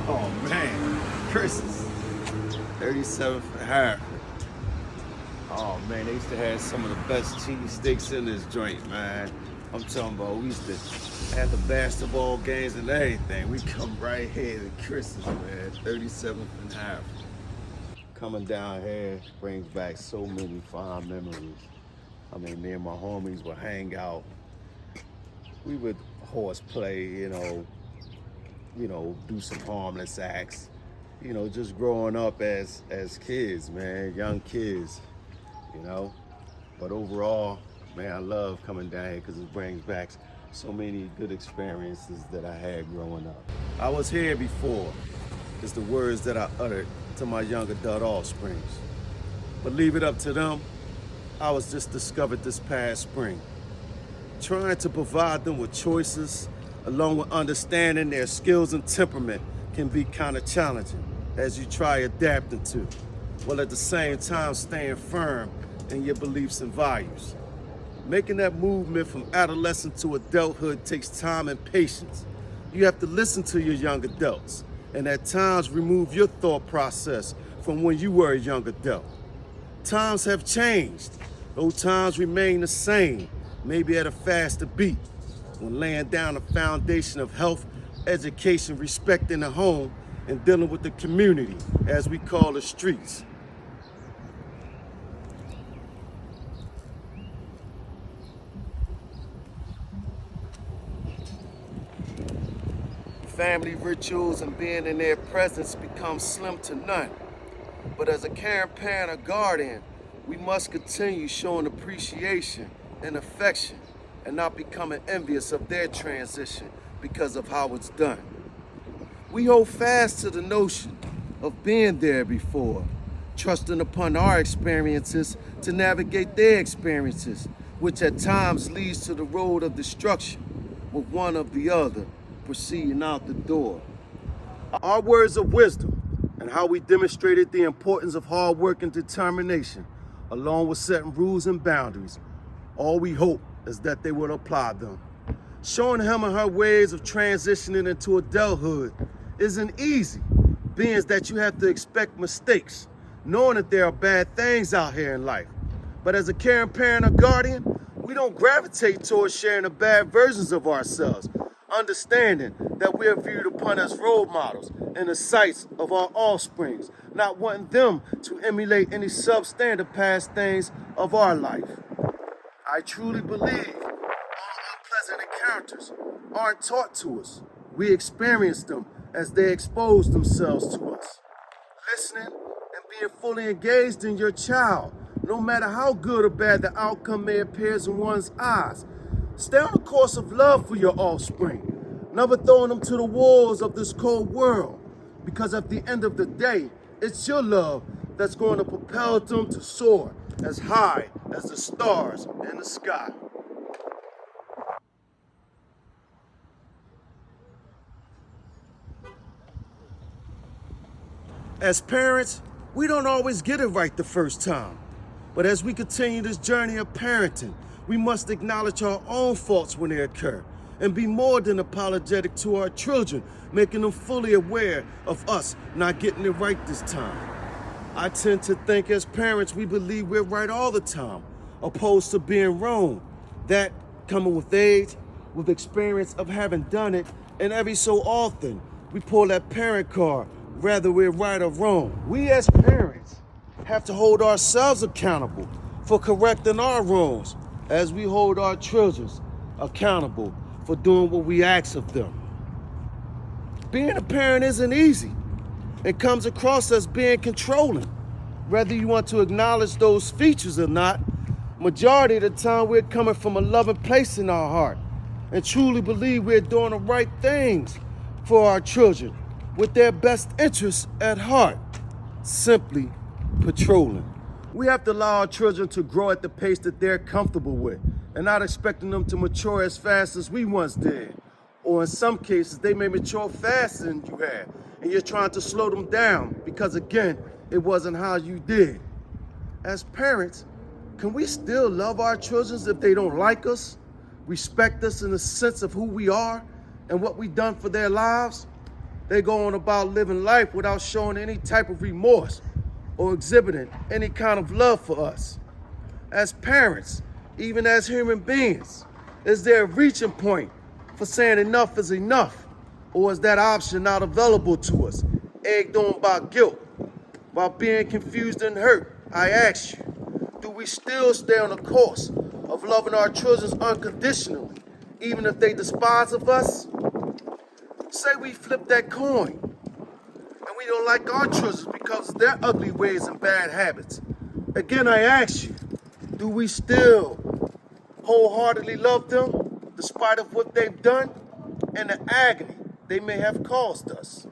Oh man, Chris's 37th and half. Oh man, they used to have some of the best cheesesteaks in this joint, man. I'm talking about we used to have the basketball games and everything. We come right here to Chris's, man. 37th and half. Coming down here brings back so many fond memories. I mean, me and my homies would hang out. We would horseplay, do some harmless acts. Just growing up as kids, man, young kids, you know. But overall, man, I love coming down here because it brings back so many good experiences that I had growing up. I was here before, is the words that I uttered to my young adult offsprings. But leave it up to them. I was just discovered this past spring. Trying to provide them with choices, along with understanding their skills and temperament can be kind of challenging as you try adapting to, while at the same time staying firm in your beliefs and values. Making that movement from adolescence to adulthood takes time and patience. You have to listen to your young adults and at times remove your thought process from when you were a young adult. Times have changed, though times remain the same, maybe at a faster beat, when laying down a foundation of health, education, respect in the home, and dealing with the community, as we call the streets. Family rituals and being in their presence become slim to none. But as a caring parent or guardian, we must continue showing appreciation and affection and not becoming envious of their transition because of how it's done. We hold fast to the notion of being there before, trusting upon our experiences to navigate their experiences, which at times leads to the road of destruction, with one of the other proceeding out the door. Our words of wisdom and how we demonstrated the importance of hard work and determination, along with setting rules and boundaries, all we hope is that they will apply them. Showing him and her ways of transitioning into adulthood isn't easy, being that you have to expect mistakes, knowing that there are bad things out here in life. But as a caring parent or guardian, we don't gravitate towards sharing the bad versions of ourselves, understanding that we are viewed upon as role models in the sights of our offsprings, not wanting them to emulate any substandard past things of our life. I truly believe all unpleasant encounters aren't taught to us. We experience them as they expose themselves to us. Listening and being fully engaged in your child, no matter how good or bad the outcome may appear in one's eyes. Stay on the course of love for your offspring, never throwing them to the wolves of this cold world, because at the end of the day, it's your love that's going to propel them to soar as high as the stars in the sky. As parents, we don't always get it right the first time. But as we continue this journey of parenting, we must acknowledge our own faults when they occur and be more than apologetic to our children, making them fully aware of us not getting it right this time. I tend to think as parents, we believe we're right all the time, opposed to being wrong. That coming with age, with experience of having done it, and every so often, we pull that parent card, whether we're right or wrong. We as parents have to hold ourselves accountable for correcting our wrongs as we hold our children accountable for doing what we ask of them. Being a parent isn't easy. It comes across as being controlling. Whether you want to acknowledge those features or not, majority of the time we're coming from a loving place in our heart and truly believe we're doing the right things for our children with their best interests at heart, simply patrolling. We have to allow our children to grow at the pace that they're comfortable with and not expecting them to mature as fast as we once did. Or in some cases, they may mature faster than you have, and you're trying to slow them down because, again, it wasn't how you did. As parents, can we still love our children if they don't like us, respect us in the sense of who we are and what we've done for their lives? They go on about living life without showing any type of remorse or exhibiting any kind of love for us. As parents, even as human beings, is there a reaching point for saying enough is enough? Or is that option not available to us, egged on by guilt? While being confused and hurt, I ask you, do we still stay on the course of loving our children unconditionally, even if they despise of us? Say we flip that coin, and we don't like our children because of their ugly ways and bad habits. Again, I ask you, do we still wholeheartedly love them, despite of what they've done and the agony they may have caused us?